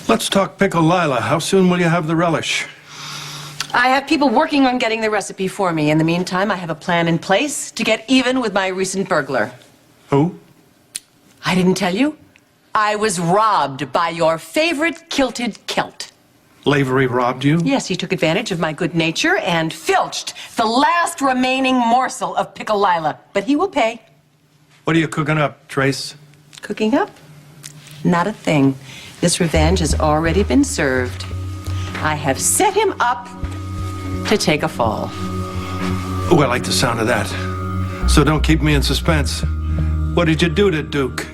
Let's talk pickle Lila. How soon will you have the relish? I have people working on getting the recipe for me. In the meantime, I have a plan in place to get even with my recent burglar. Who? I didn't tell you? I was robbed by your favorite kilted Celt. Lavery robbed you? Yes, he took advantage of my good nature and filched the last remaining morsel of pickle Lila. But he will pay. What are you cooking up, Trace? Cooking up? Not a thing. This revenge has already been served. I have set him up to take a fall. Oh, I like the sound of that. So don't keep me in suspense. What did you do to Duke?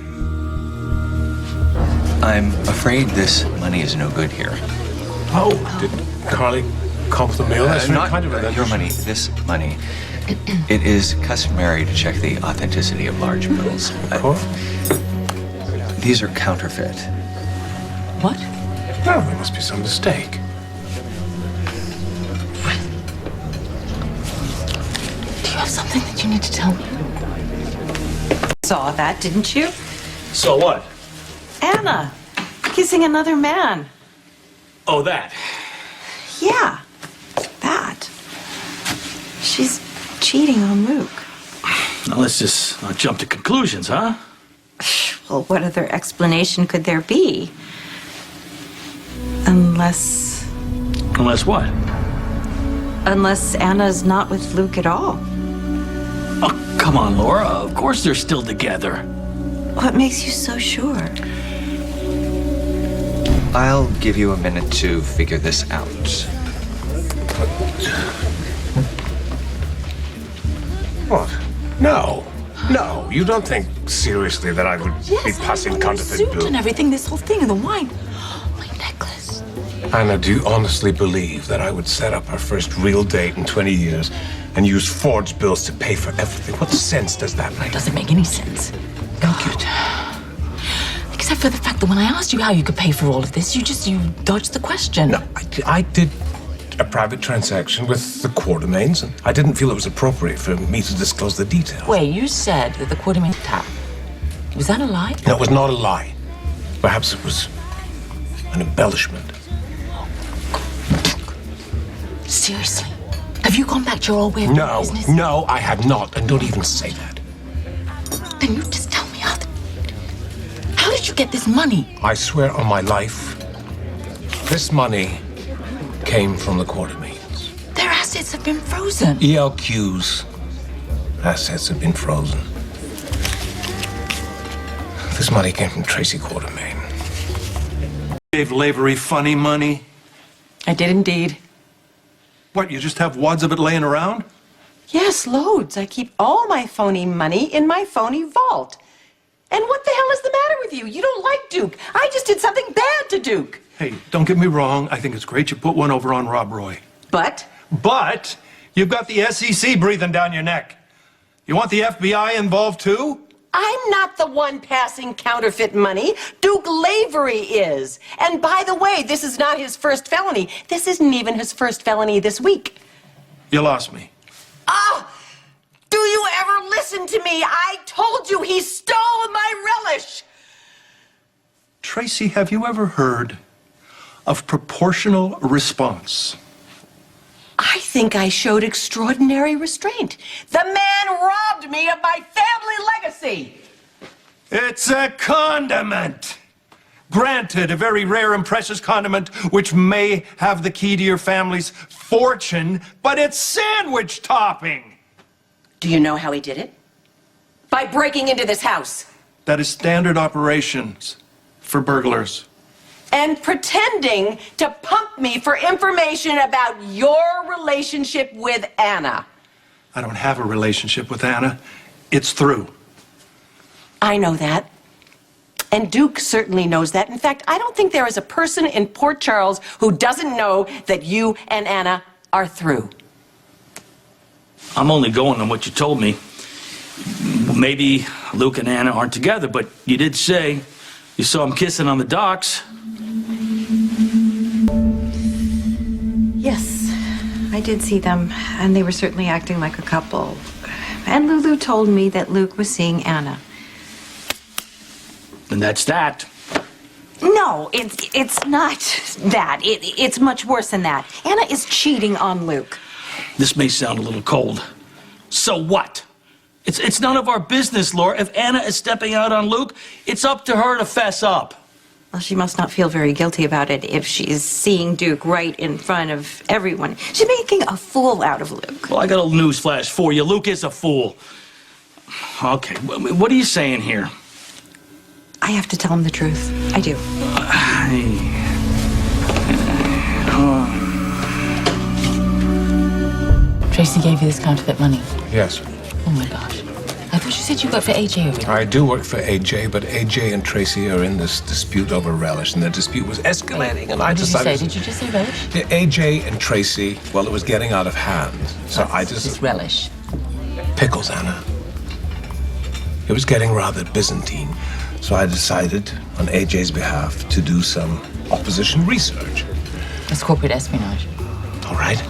I'm afraid this money is no good here. Oh, did Carly come for the meal? That's very Not kind of her. your money, this money. It is customary to check the authenticity of large bills. Of course. These are counterfeit. What? Well, there must be some mistake. Do you have something that you need to tell me? Saw that, didn't you? So what? Anna, kissing another man. Oh, that. Yeah, that. She's cheating on Luke. Now let's just not jump to conclusions, huh? Well, what other explanation could there be? Unless Unless what? Anna's not with Luke at all. Oh, come on, Laura. Of course they're still together. What makes you so sure? I'll give you a minute to figure this out. What? No. No, you don't think seriously that I would be passing counterfeit suit bills? and everything, this whole thing, and the wine. My necklace. Anna, do you honestly believe that I would set up our first real date in 20 years and use forged bills to pay for everything? What sense does that make? Doesn't make any sense. God. Except for the fact that when I asked you how you could pay for all of this, you dodged the question. No, I did a private transaction with the Quartermains, and I didn't feel it was appropriate for me to disclose the details. Wait, you said that the Quartermain tap. Was that a lie? No, it was not a lie. Perhaps it was an embellishment. Seriously? Have you gone back to your old way of doing business? No, I have not, and don't even say that. Then you just tell me how did you get this money? I swear on my life, this money came from the Quartermains. Their assets have been frozen. ELQ's assets have been frozen. This money came from Tracy Quartermain. Gave Lavery funny money? I did indeed. What, you just have wads of it laying around? Yes, loads. I keep all my phony money in my phony vault. And what the hell is the matter with you? You don't like Duke. I just did something bad to Duke. Hey, don't get me wrong. I think it's great you put one over on Rob Roy. But But you've got the SEC breathing down your neck. You want the FBI involved too? I'm not the one passing counterfeit money. Duke Lavery is. And by the way, this is not his first felony. This isn't even his first felony this week. You lost me. Ah! Do you ever listen to me? I told you he stole my relish. Tracy, have you ever heard of proportional response? I think I showed extraordinary restraint. The man robbed me of my family legacy. It's a condiment. Granted, a very rare and precious condiment which may have the key to your family's fortune, but it's sandwich topping. Do you know how he did it? By breaking into this house. That is standard operations for burglars. And pretending to pump me for information about your relationship with Anna. I don't have a relationship with Anna. It's through. I know that. And Duke certainly knows that. In fact, I don't think there is a person in Port Charles who doesn't know that you and Anna are through. I'm only going on what you told me. Maybe Luke and Anna aren't together, but you did say you saw them kissing on the docks. Yes, I did see them, and they were certainly acting like a couple. And Lulu told me that Luke was seeing Anna. And that's that. No, No, it's not that. It's much worse than that. Anna is cheating on Luke. This may sound a little cold. So what? It's none of our business, Laura. If Anna is stepping out on Luke, it's up to her to fess up. Well, she must not feel very guilty about it if she's seeing Duke right in front of everyone. She's making a fool out of Luke. Well, I got a news flash for you. Luke is a fool. Okay, what are you saying here? I have to tell him the truth. I do. Tracy gave you this counterfeit money. Yes. Oh my gosh. I thought you said you worked for AJ over here. I do work for AJ, but AJ and Tracy are in this dispute over relish, and the dispute was escalating, and I What did you say? decided... Did you just say relish? The AJ and Tracy, well, it was getting out of hand, so I It's just... relish. Pickles, Anna. It was getting rather Byzantine, so I decided, on AJ's behalf, to do some opposition research. It's corporate espionage. All right?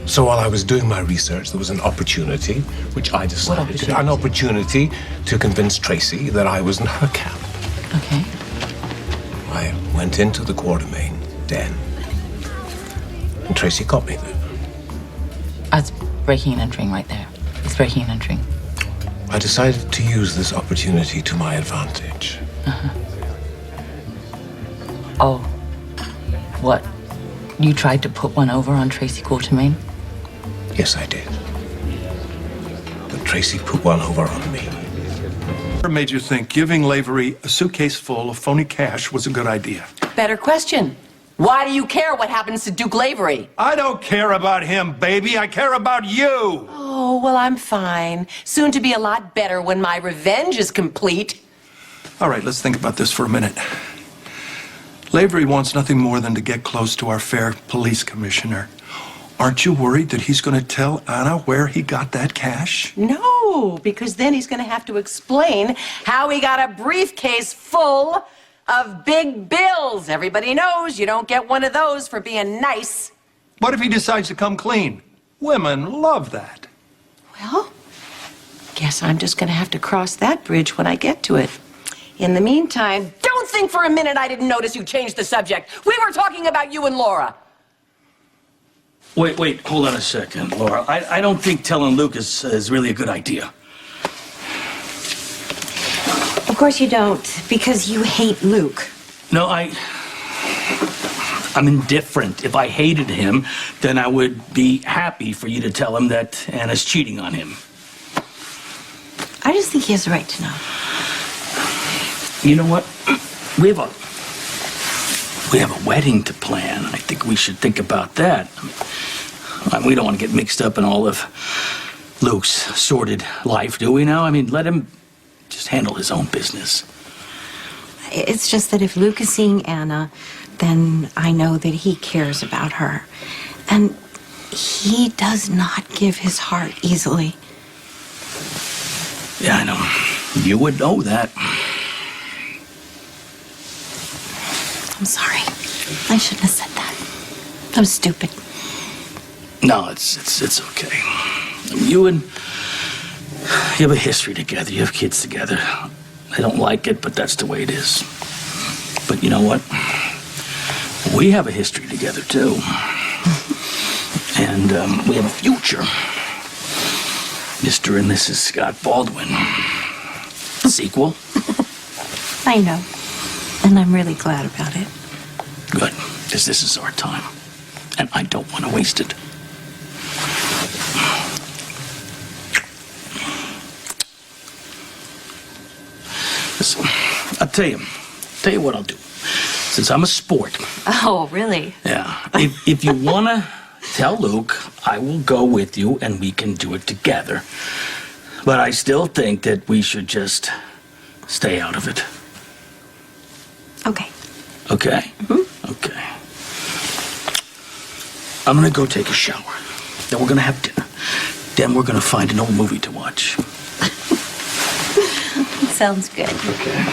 So while I was doing my research, there was an opportunity, which I decided... opportunity? An opportunity to convince Tracy that I was in her camp. Okay. I went into the Quartermain den, and Tracy caught me there. That's breaking and entering right there. It's breaking and entering. I decided to use this opportunity to my advantage. Oh. What? You tried to put one over on Tracy Quartermain? Yes, I did. But Tracy put one over on me. What made you think giving Lavery a suitcase full of phony cash was a good idea? Better question. Why do you care what happens to Duke Lavery? I don't care about him, baby. I care about you. Oh, well, I'm fine. Soon to be a lot better when my revenge is complete. All right, let's think about this for a minute. Lavery wants nothing more than to get close to our fair police commissioner. Aren't you worried that he's going to tell Anna where he got that cash? No, because then he's going to have to explain how he got a briefcase full of big bills. Everybody knows you don't get one of those for being nice. What if he decides to come clean? Women love that. Well, guess I'm just going to have to cross that bridge when I get to it. In the meantime, don't think for a minute I didn't notice you changed the subject. We were talking about you and Laura. Wait, hold on a second, Laura. I don't think telling Luke is really a good idea. Of course you don't, because you hate Luke. No, I'm indifferent. If I hated him, then I would be happy for you to tell him that Anna's cheating on him. I just think he has the right to know. You know what? We have a wedding to plan. I think we should think about that. I mean, we don't want to get mixed up in all of Luke's sordid life, do we now? I mean, let him just handle his own business. It's just that if Luke is seeing Anna, then I know that he cares about her. And he does not give his heart easily. Yeah, I know. You would know that. I'm sorry. I shouldn't have said that. I'm stupid. No, it's okay. You have a history together. You have kids together. They don't like it, but that's the way it is. But you know what? We have a history together, too. And we have a future. Mr. and Mrs. Scott Baldwin. Sequel? I know. And I'm really glad about it. Good, because this is our time. And I don't want to waste it. Listen, I'll tell you what I'll do. Since I'm a sport, Oh, really? yeah, if you want to tell Luke, I will go with you and we can do it together. But I still think that we should just stay out of it. Okay. Okay? Okay. I'm gonna go take a shower. Then we're gonna have dinner. Then we're gonna find an old movie to watch. Sounds good. Okay.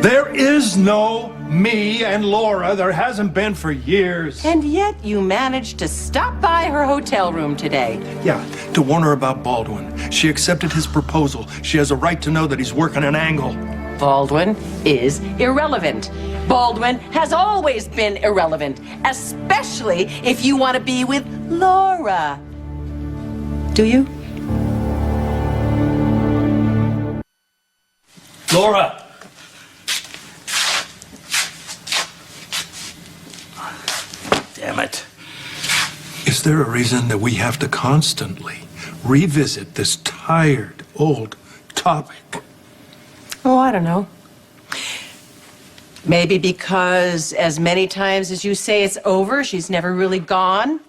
There is no me and Laura there hasn't been for years. And yet you managed to stop by her hotel room today. Yeah, to warn her about Baldwin. She accepted his proposal. She has a right to know that he's working an angle. Baldwin is irrelevant. Baldwin has always been irrelevant, especially if you want to be with Laura. Do you? Laura! Damn it. Is there a reason that we have to constantly revisit this tired, old topic? Oh, I don't know. Maybe because as many times as you say it's over, she's never really gone.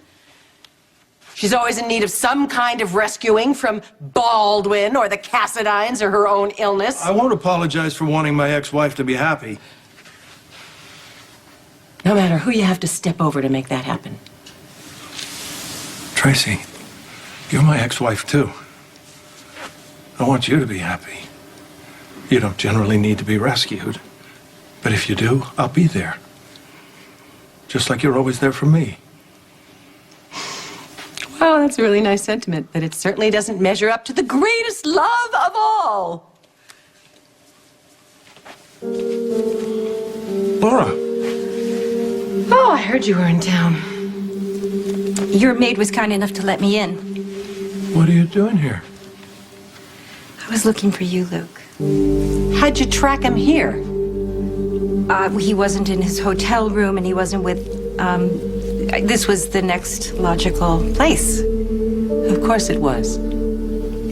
She's always in need of some kind of rescuing from Baldwin or the Cassidines or her own illness. I won't apologize for wanting my ex-wife to be happy. No matter who you have to step over to make that happen. Tracy, you're my ex-wife too. I want you to be happy. You don't generally need to be rescued. But if you do, I'll be there. Just like you're always there for me. Well, that's a really nice sentiment, but it certainly doesn't measure up to the greatest love of all. Laura, Oh, I heard you were in town. Your maid was kind enough to let me in. what are you doing here? I was looking for you, Luke. How'd you track him here? He wasn't in his hotel room and he wasn't with, this was the next logical place. Of course it was.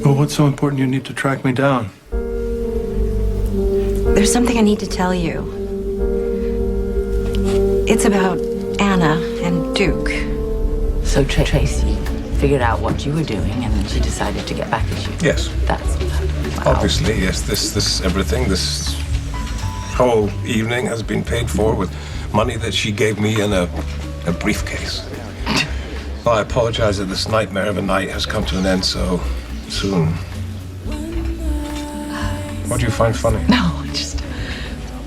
Well, what's so important you need to track me down? There's something I need to tell you. It's about Anna and Duke. So Tracy figured out what you were doing and then she decided to get back at you. Yes. That's wow. Obviously, yes. This everything, this whole evening has been paid for with money that she gave me in a briefcase. Well, I apologize that this nightmare of a night has come to an end so soon. What do you find funny? No, just,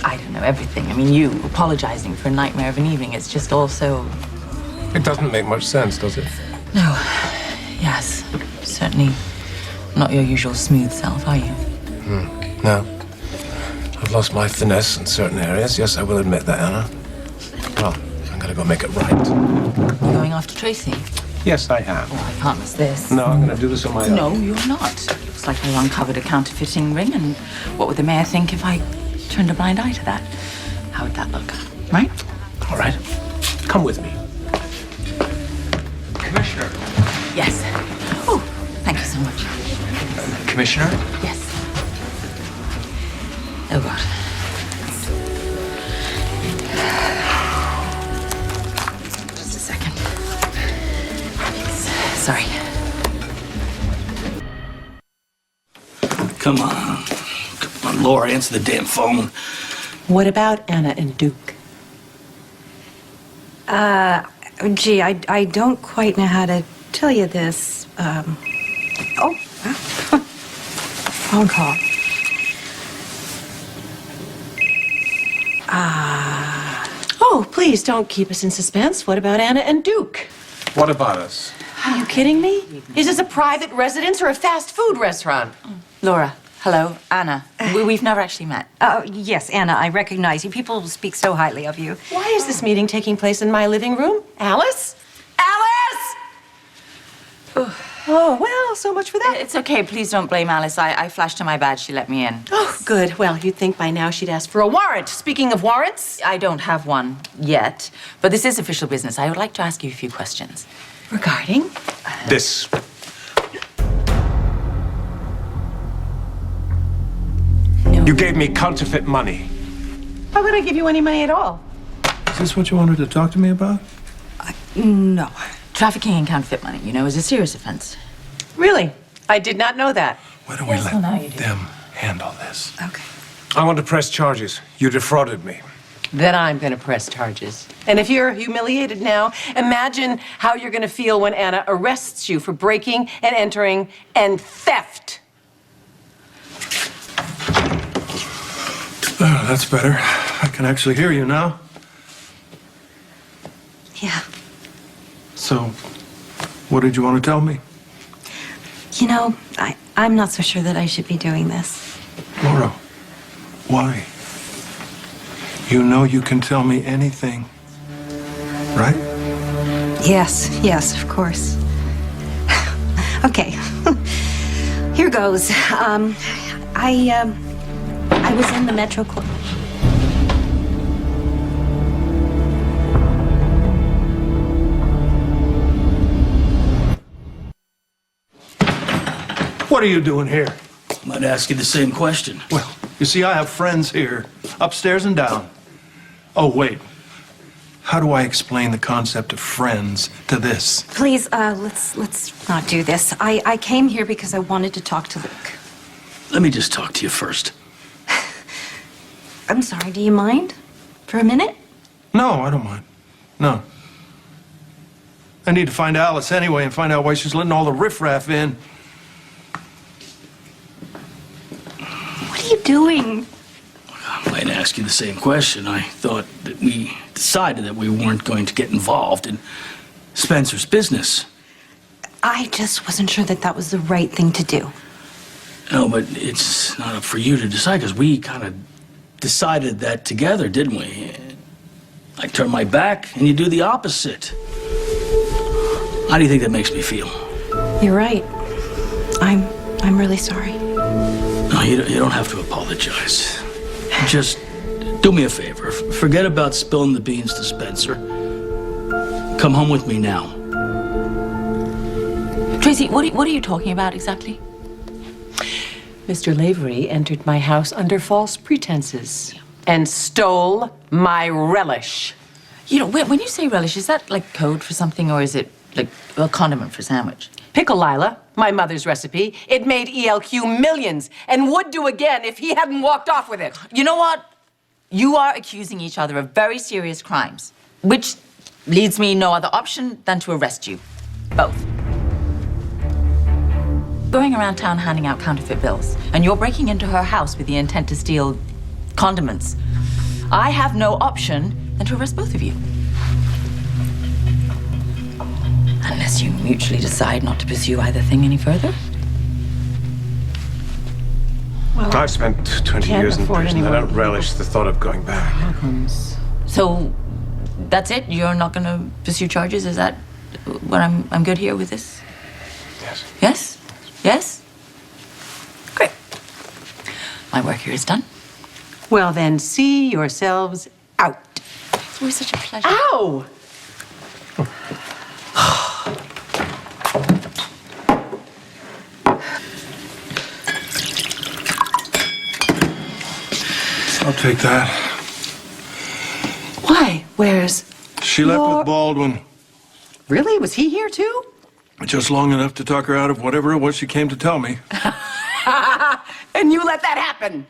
I don't know, everything. I mean, you apologizing for a nightmare of an evening, it's just all so... It doesn't make much sense, does it? No, yes, certainly not your usual smooth self, are you? No. I've lost my finesse in certain areas. Yes, I will admit that, Anna. Well, I'm gonna go make it right. You're going after Tracy? Yes, I am. Oh, I can't miss this. No, I'm gonna do this on my own. No, you're not. Looks like you uncovered a counterfeiting ring, and what would the mayor think if I turned a blind eye to that? How would that look? Right? All right. Come with me. Commissioner. Yes. Oh, thank you so much. Commissioner? Yes. Oh, God. Just a second. Yes. Sorry. Come on. Come on, Laura, answer the damn phone. What about Anna and Duke? Gee, I don't quite know how to tell you this. Phone call. Oh, please don't keep us in suspense. What about Anna and Duke? What about us? Are you kidding me? Is this a private residence or a fast food restaurant? Laura, hello, Anna. We've never actually met. Yes, Anna, I recognize you. People speak so highly of you. Why is this meeting taking place in my living room? Alice? Alice! Oh, well, so much for that. It's okay, please don't blame Alice. I flashed her my badge, she let me in. Oh, good. Well, you'd think by now she'd ask for a warrant. Speaking of warrants, I don't have one yet, but this is official business. I would like to ask you a few questions. regarding... This. You gave me counterfeit money. Why would I give you any money at all? Is this what you wanted to talk to me about? No. Trafficking in counterfeit money, you know, is a serious offense. Really? I did not know that. Why don't Yes, we well, now let you do. them handle this? Okay. I want to press charges. You defrauded me. Then I'm going to press charges. And if you're humiliated now, imagine how you're going to feel when Anna arrests you for breaking and entering and theft. Oh, that's better. I can actually hear you now. Yeah. So, what did you want to tell me? You know, I'm not so sure that I should be doing this. Laura, why? You know you can tell me anything, right? Yes, of course. Okay. Here goes. I was in the Metro Club. What are you doing here? I might ask you the same question. Well, you see, I have friends here, upstairs and down. Oh, wait. How do I explain the concept of friends to this? Please, let's not do this. I came here because I wanted to talk to Luke. Let me just talk to you first. I'm sorry, do you mind? For a minute? No, I don't mind. No. I need to find Alice anyway and find out why she's letting all the riffraff in. What are you doing? I might ask you the same question. I thought that we decided that we weren't going to get involved in Spencer's business. I just wasn't sure that that was the right thing to do. No, but it's not up for you to decide, because we kind of decided that together, didn't we? I turn my back and you do the opposite. How do you think that makes me feel? You're right. I'm really sorry. No, you don't have to apologize. Just do me a favor. Forget about spilling the beans to Spencer. Come home with me now. Tracy, what are you talking about exactly? Mr. Lavery entered my house under false pretenses and stole my relish. You know, when you say relish, is that like code for something, or is it like a condiment for sandwich? Pickle Lila, my mother's recipe. It made ELQ millions and would do again if he hadn't walked off with it. You know what? You are accusing each other of very serious crimes, which leaves me no other option than to arrest you. Both. Going around town handing out counterfeit bills, and you're breaking into her house with the intent to steal condiments. I have no option than to arrest both of you. Unless you mutually decide not to pursue either thing any further. I've spent 20 Can't years in afford prison. I anyone. don't relish the thought of going back. So, that's it? You're not gonna pursue charges? Is that what I'm good here with this? Yes. Yes? Yes? Great. My work here is done. Well, then, see yourselves out. It's always such a pleasure. Ow! I'll take that. Why? Where's... She left Your- with Baldwin. Really? Was he here too? Just long enough to talk her out of whatever it was she came to tell me. And you let that happen?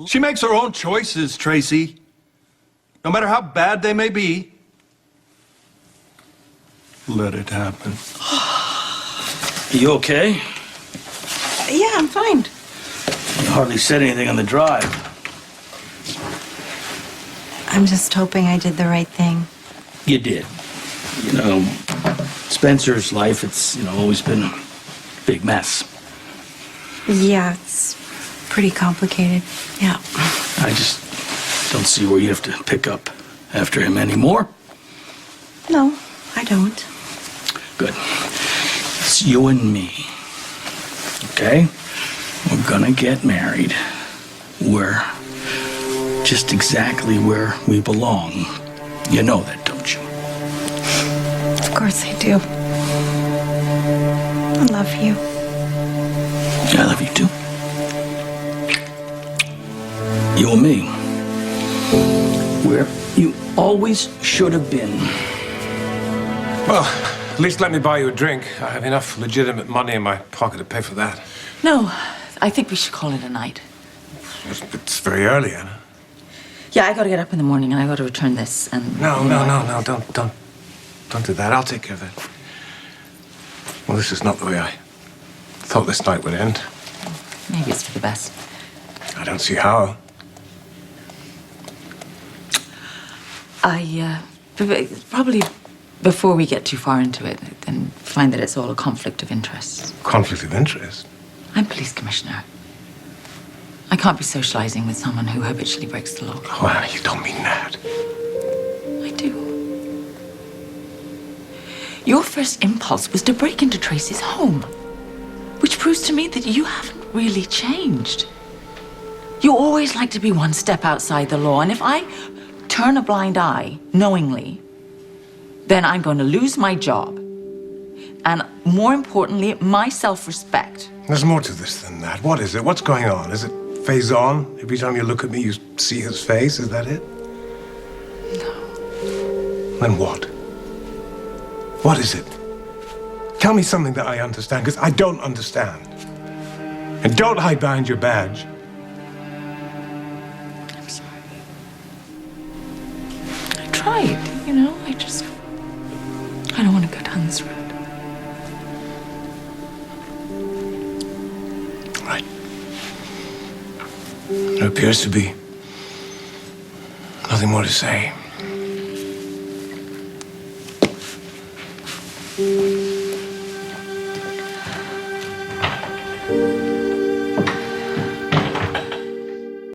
She makes her own choices, Tracy. No matter how bad they may be. Let it happen. You okay? Yeah, I'm fine. You hardly said anything on the drive. I'm just hoping I did the right thing. You did. You know, Spencer's life, it's, always been a big mess. Yeah, it's pretty complicated. Yeah. I just don't see where you have to pick up after him anymore. No, I don't. Good. It's you and me. Okay? We're gonna get married. We're just exactly where we belong. You know that, don't you? Of course I do. I love you. I love you too. You and me. Where you always should have been. Well, at least let me buy you a drink. I have enough legitimate money in my pocket to pay for that. No, I think we should call it a night. It's very early, Anna. Yeah, I gotta get up in the morning and I gotta return this and... No, don't do that. I'll take care of that. Well, this is not the way I thought this night would end. Maybe it's for the best. I don't see how. Probably before we get too far into it and find that it's all a conflict of interest. Conflict of interest? I'm police commissioner. I can't be socializing with someone who habitually breaks the law. Well, you don't mean that. I do. Your first impulse was to break into Tracy's home, which proves to me that you haven't really changed. You always like to be one step outside the law, and if I turn a blind eye knowingly, then I'm going to lose my job. And more importantly, my self-respect. There's more to this than that. What is it? What's going on? Is it Faison? Every time you look at me, you see his face? Is that it? No. Then what? What is it? Tell me something that I understand, because I don't understand. And don't hide behind your badge. I'm sorry. I tried, you know, I don't want to go down this road. Right. There appears to be nothing more to say.